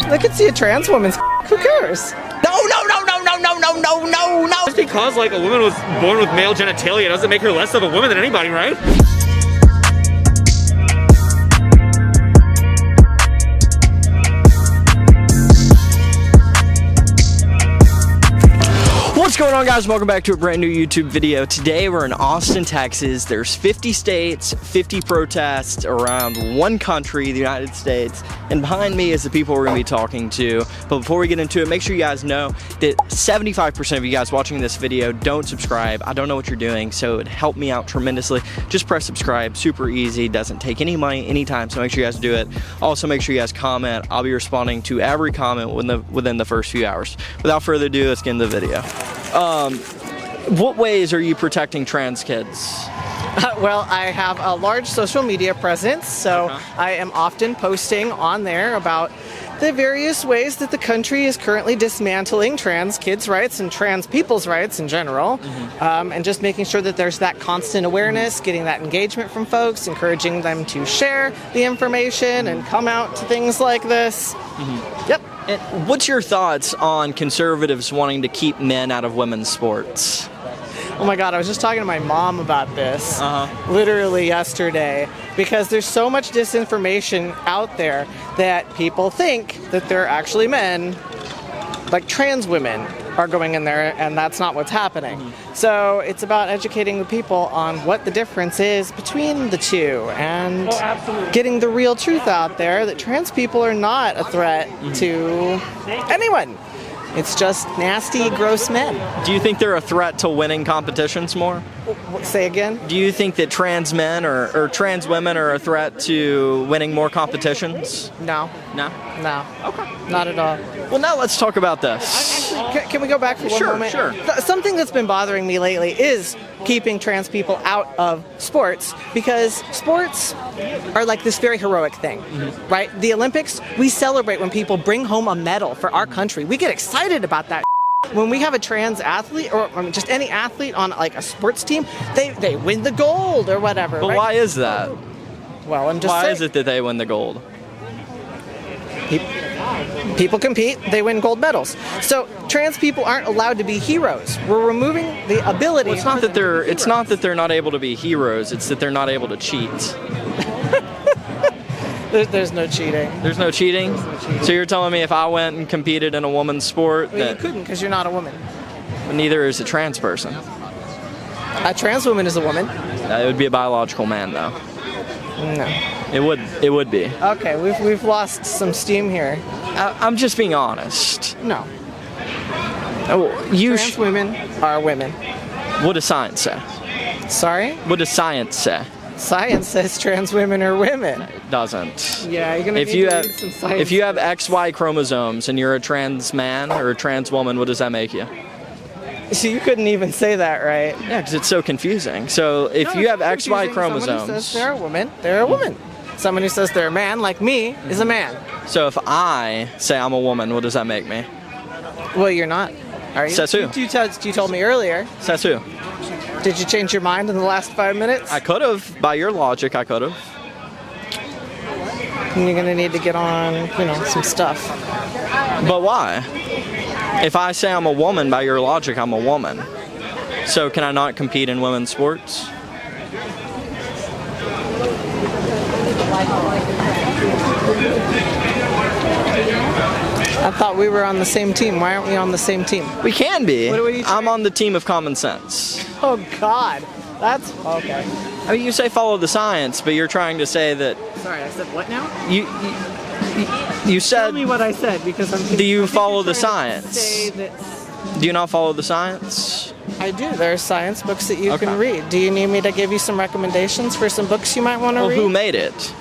They could see a trans woman's who cares? No. Just because like a woman was born with male genitalia doesn't make her less of a woman than anybody, right? What's going on, guys? Welcome back to a brand new YouTube video. Today we're in Austin, Texas. There's 50 states, 50 protests around one country, the United States, and behind me is the people we're gonna be talking to. But before we get into it, make sure you guys know that 75% of you guys watching this video don't subscribe. I don't know what you're doing, so it'd help me out tremendously. Just press subscribe, super easy, doesn't take any money, anytime, so make sure you guys do it. Also, make sure you guys comment. I'll be responding to every comment within the first few hours. Without further ado, let's get into the video. What ways are you protecting trans kids? Well, I have a large social media presence, so I am often posting on there about the various ways that the country is currently dismantling trans kids' rights and trans people's rights in general, and just making sure that there's that constant awareness, getting that engagement from folks, encouraging them to share the information and come out to things like this. Yep. And what's your thoughts on conservatives wanting to keep men out of women's sports? Oh my God, I was just talking to my mom about this literally yesterday, because there's so much disinformation out there that people think that they're actually men, like trans women are going in there, and that's not what's happening. So it's about educating the people on what the difference is between the two and getting the real truth out there that trans people are not a threat to anyone. It's just nasty, gross men. Do you think they're a threat to winning competitions more? Say again? Do you think that trans men or trans women are a threat to winning more competitions? No. No? No. Okay. Not at all. Well, now let's talk about this. Actually, can we go back for one moment? Sure. Something that's been bothering me lately is keeping trans people out of sports, because sports are like this very heroic thing, right? The Olympics, we celebrate when people bring home a medal for our country. We get excited about that. When we have a trans athlete, or just any athlete on like a sports team, they win the gold or whatever. But right? why is that? Well, I'm just Why saying. is it that they win the gold? People compete, they win gold medals. So trans people aren't allowed to be heroes. We're removing the ability. Well, it's not that they're not able to be heroes. It's that they're not able to cheat. There's no cheating. There's no cheating? So you're telling me if I went and competed in a woman's sport, Well, you couldn't, because you're not a woman. neither is a trans person. A trans woman is a woman. It would be a biological man, though. No. It would be. Okay, we've lost some steam here. I'm just being honest. No. Oh, Trans women are women. What does science say? Sorry? What does science say? Science says trans women are women. It doesn't. Yeah, you're gonna If need you to have read some science. if you have XY chromosomes and you're a trans man or a trans woman, what does that make you? So you couldn't even say that, right? Yeah, because it's so confusing. So if you have XY Someone who chromosomes, says they're a woman, they're a woman. Someone who says they're a man, like me, is a man. so if I say I'm a woman, what does that make me? Well, you're not. Are you? Says who? You told me earlier. Says who? Did you change your mind in the last 5 minutes? I could have. By your logic, I could have. And you're gonna need to get on, some stuff. But why? If I say I'm a woman, by your logic, I'm a woman. So can I not compete in women's sports? I thought we were on the same team. Why aren't we on the same team? We can be. What are you I'm on the team of common sense. Oh God, that's okay. I mean, you say follow the science, but you're trying to say that Sorry, I said what now? you said. Tell me what I said, because I'm. Do you follow the trying to science? say that Do you not follow the science? I do. There are science books that you can read. Do you need me to give you some recommendations for some books you might want to Well, read? who made it?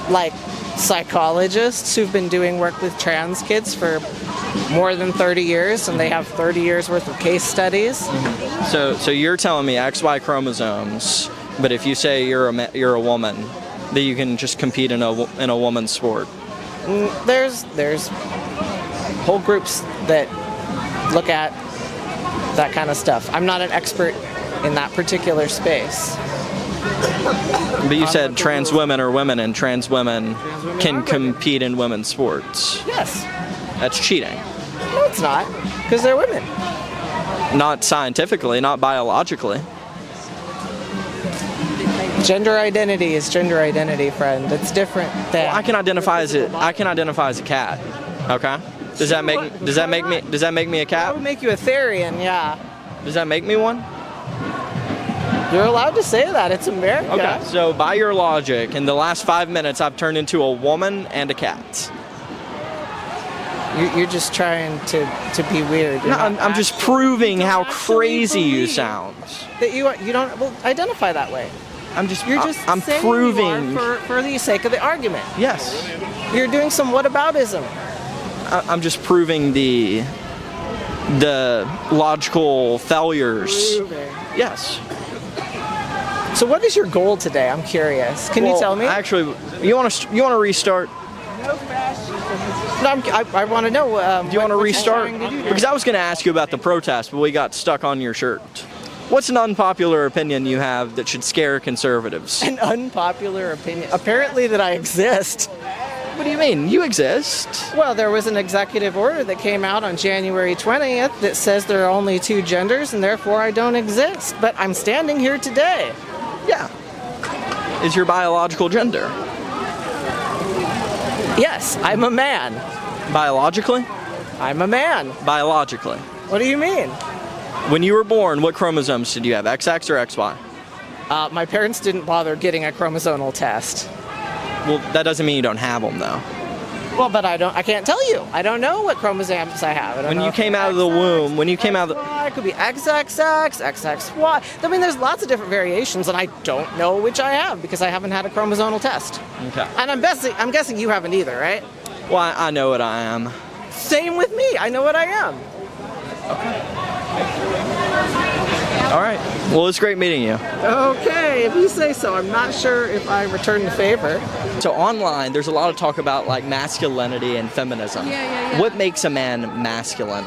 Like psychologists who've been doing work with trans kids for more than 30 years, and they have 30 years worth of case studies. So you're telling me XY chromosomes, but if you say you're a woman, that you can just compete in a woman's sport. There's whole groups that look at that kind of stuff. I'm not an expert in that particular space. But you said trans women are women, and trans women can compete in women's sports. Yes. That's cheating. No, it's not, because they're women. Not scientifically, not biologically. Gender identity is gender identity, friend. It's different than. Well, I can identify as a cat. Okay. Does that make me a That cat? would make you a Therian, yeah. Does that make me one? You're allowed to say that. It's America. Okay. So by your logic, in the last 5 minutes, I've turned into a woman and a cat. You're just trying to be weird. No, I'm just proving how crazy you sound. That you don't identify that way. I'm saying proving. you are for the sake of the argument. Yes. You're doing some whataboutism. I'm just proving the logical failures. Yes. So what is your goal today? I'm curious. Can you tell me? Actually, you want to restart? No, I want to know. Do you want to restart? What you're trying to do. Because I was going to ask you about the protest, but we got stuck on your shirt. What's an unpopular opinion you have that should scare conservatives? An unpopular opinion. Apparently that I exist. What do you mean? You exist. Well, there was an executive order that came out on January 20th that says there are only two genders and therefore I don't exist. But I'm standing here today. Yeah. Is your biological gender? Yes, I'm a man. Biologically? I'm a man. Biologically. What do you mean? When you were born, what chromosomes did you have? XX or XY? My parents didn't bother getting a chromosomal test. Well, that doesn't mean you don't have them, though. Well, but I can't tell you. I don't know what chromosomes I have. When you came out of the womb, it could be XXX, XXY. I mean, there's lots of different variations, and I don't know which I have because I haven't had a chromosomal test. Okay. And I'm guessing you haven't either, right? Well, I know what I am. Same with me. I know what I am. All right. Well, it's great meeting you. Okay, if you say so. I'm not sure if I return the favor. So online, there's a lot of talk about like masculinity and feminism. Yeah. What makes a man masculine?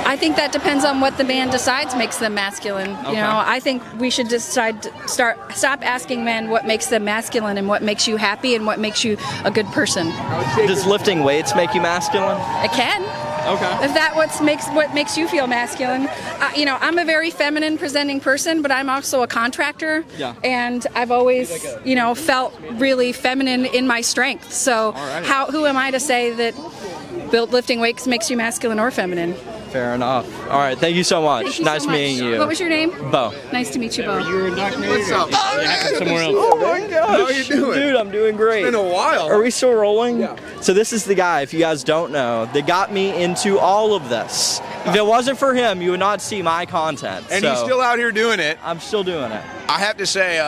I think that depends on what the man decides makes them masculine. Okay. You know, I think we should decide to stop asking men what makes them masculine and what makes you happy and what makes you a good person. Does lifting weights make you masculine? It can. Okay. If that what makes you feel masculine. You know, I'm a very feminine presenting person, but I'm also a contractor. Yeah. And I've always, you know, felt really feminine in my strength. So who am I to say that lifting weights makes you masculine or feminine? Fair enough. All right. Thank you so much. Thank you Nice so much. meeting you. What was your name? Bo. Nice to meet you, Bo. What's up? Somewhere else. Oh my gosh. How you doing? Dude, I'm doing great. It's been a while. Are we still rolling? Yeah. So this is the guy, if you guys don't know, that got me into all of this. If it wasn't for him, you would not see my content. And so he's still out here doing it. I'm still doing it. I have to say,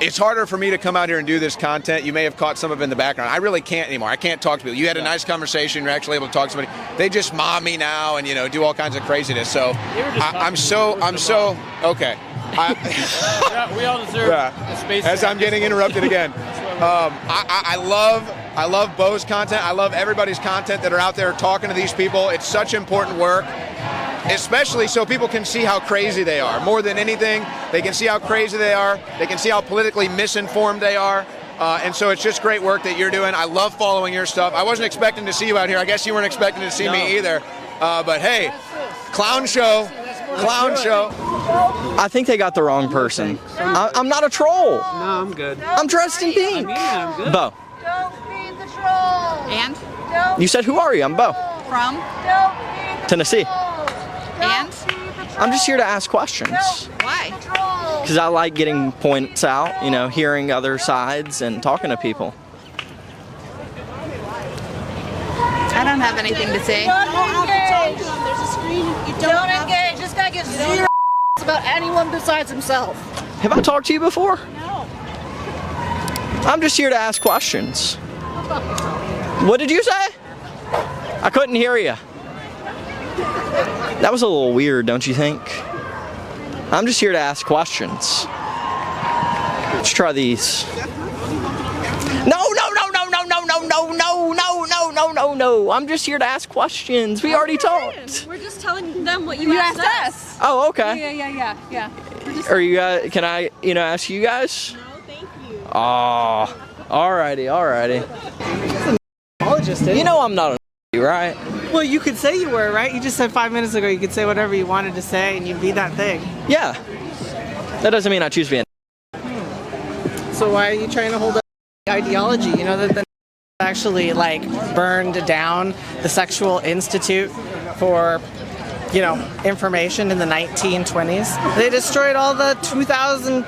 it's harder for me to come out here and do this content. You may have caught some of it in the background. I really can't anymore. I can't talk to people. You had a nice conversation. You're actually able to talk to somebody. They just mob me now and, you know, do all kinds of craziness. So I'm so okay. We all deserve a space. As I'm getting interrupted again. I love Bo's content. I love everybody's content that are out there talking to these people. It's such important work, especially so people can see how crazy they are. More than anything, they can see how crazy they are. They can see how politically misinformed they are. And so it's just great work that you're doing. I love following your stuff. I wasn't expecting to see you out here. I guess you weren't expecting to see me either. But hey, clown show. I think they got the wrong person. I'm not a troll. No, I'm good. I'm dressed in pink. I'm good. Bo. Don't feed the troll. And? You said, who are you? I'm Bo. From? Don't feed the Tennessee. And? I'm just here to ask questions. Why? troll. Because I like getting points out, you know, hearing other sides and talking to people. I don't have anything to say. Don't engage. There's a screen. You don't engage. This guy gives zero About anyone besides himself. Have I talked to you before? No. I'm just here to ask questions. What did you say? I couldn't hear you. That was a little weird, don't you think? I'm just here to ask questions. Let's try these. No. I'm just here to ask questions. We already talked. We're just telling them what you You asked asked us. us. Oh, okay. Yeah. Are you guys? Can I, ask you guys? No, thank you. Oh, alrighty. Apologist, You know I'm not a right? Well, you could say you were, right? You just said 5 minutes ago you could say whatever you wanted to say and you'd be that thing. Yeah. That doesn't mean I choose to be a So why are you trying to hold up ideology? You know that the actually like burned down the Sexual Institute for, information in the 1920s. They destroyed all the 20,000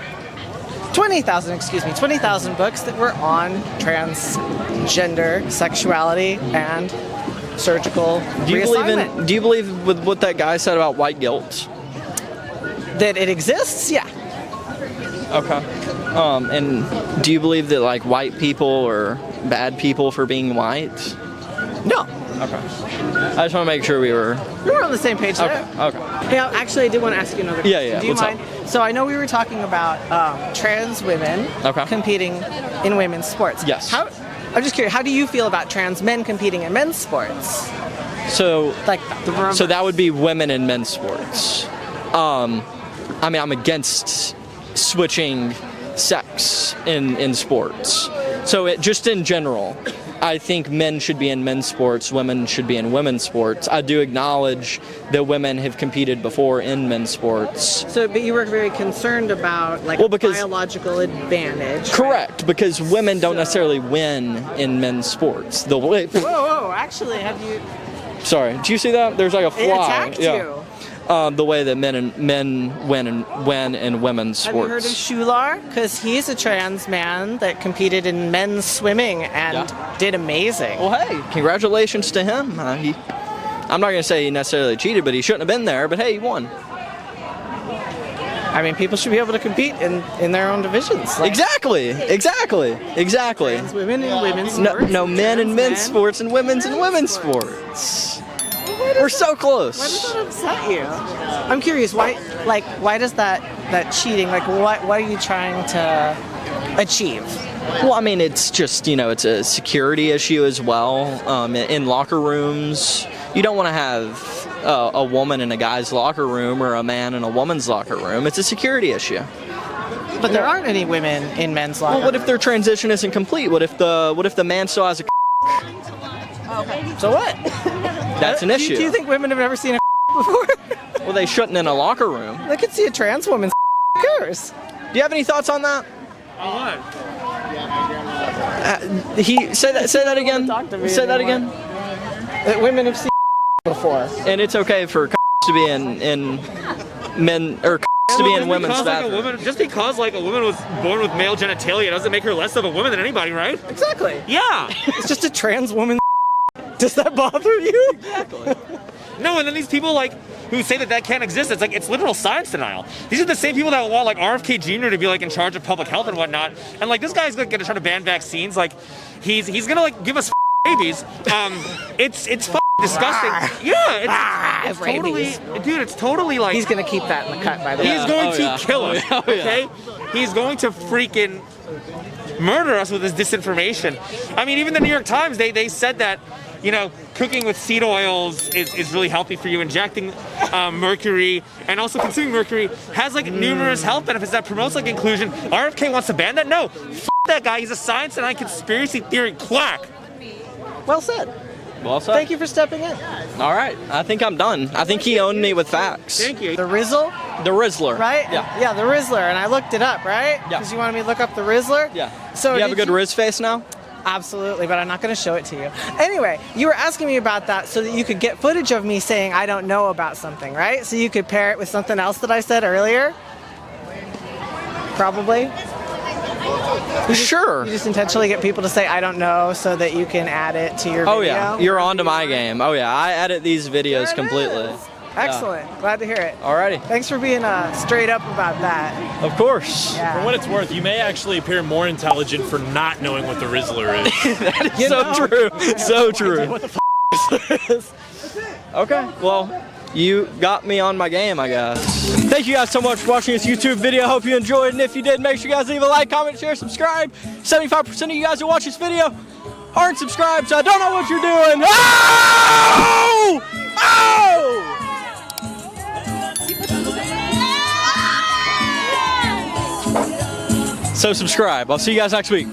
books that were on transgender sexuality and surgical reassignment. Do you believe with what that guy said about white guilt? That it exists? Yeah. Okay. And do you believe that like white people are bad people for being white? No. Okay. I just want to make sure we were on the same page there. Okay. Hey, actually, I did want to ask you another question. Yeah. Do you What's mind? So I know we were talking about trans women competing in women's sports. Yes. I'm just curious, how do you feel about trans men competing in men's sports? So So that would be women in men's sports. I'm against switching sex in sports. So just in general, I think men should be in men's sports, women should be in women's sports. I do acknowledge that women have competed before in men's sports. So, but you were very concerned about biological advantage. Correct, because women don't necessarily win in men's sports. Whoa, actually, have you... Sorry, did you see that? There's like a fly. It attacked you. The way that men win in women's sports. Have you heard of Shular? Because he's a trans man that competed in men's swimming and did amazing. Well, hey, congratulations to him. I'm not going to say he necessarily cheated, but he shouldn't have been there. But hey, he won. I mean, people should be able to compete in their own divisions. Exactly. Trans women in women's sports. No, men in men's sports and women's in women's sports. We're so close. Why does that upset you? I'm curious. Why does that cheating? What are you trying to achieve? Well, I mean, it's just it's a security issue as well. In locker rooms, you don't want to have a woman in a guy's locker room or a man in a woman's locker room. It's a security issue. But there aren't any women in men's locker rooms. Well, what if their transition isn't complete? What if the man still has a? Okay. So what? That's an issue. Do you think women have never seen a before? Well, they shouldn't in a locker room. They could see a trans woman's cares. Do you have any thoughts on that? On what? Say that again. Say that again. That women have seen before. And it's okay for to be in men or to be in women's bathrooms. Just because a woman was born with male genitalia doesn't make her less of a woman than anybody, right? Exactly. Yeah. It's just a trans woman. Does that bother you? Exactly. No, and then these people who say that can't exist, it's literal science denial. These are the same people that want RFK Jr. to be in charge of public health and whatnot. And this guy's gonna try to ban vaccines. He's gonna give us babies. It's disgusting. Yeah, it's totally, dude. It's totally He's gonna keep that in the cut, by the way. He's going to kill us. Okay, he's going to freaking murder us with his disinformation. I mean, even the New York Times, they said that cooking with seed oils is really healthy for you. Injecting mercury and also consuming mercury has numerous health benefits that promotes inclusion. RFK wants to ban that? No, that guy. He's a science and conspiracy theory quack. Well said. Well said. Thank you for stepping in. All right, I think I'm done. I think he owned me with facts. Thank you. The Rizzle? The Rizzler. Right? Yeah. The Rizzler, and I looked it up, right? Yeah. Because you wanted me to look up the Rizzler? Yeah. So you have a good Riz face now? Absolutely, but I'm not going to show it to you. Anyway, you were asking me about that so that you could get footage of me saying I don't know about something, right? So you could pair it with something else that I said earlier? Probably? Sure. You just intentionally get people to say I don't know so that you can add it to your video? Oh yeah, you're onto my game. Oh yeah, I edit these videos completely. Excellent. Yeah. Glad to hear it. Alrighty. Thanks for being straight up about that. Of course. Yeah. For what it's worth, you may actually appear more intelligent for not knowing what the Rizzler is. That is true. So true. What the is. Okay. Well, you got me on my game, I guess. Thank you guys so much for watching this YouTube video. Hope you enjoyed, and if you did, make sure you guys leave a like, comment, share, subscribe. 75% of you guys who watch this video aren't subscribed, so I don't know what you're doing. Oh! Oh! So subscribe. I'll see you guys next week.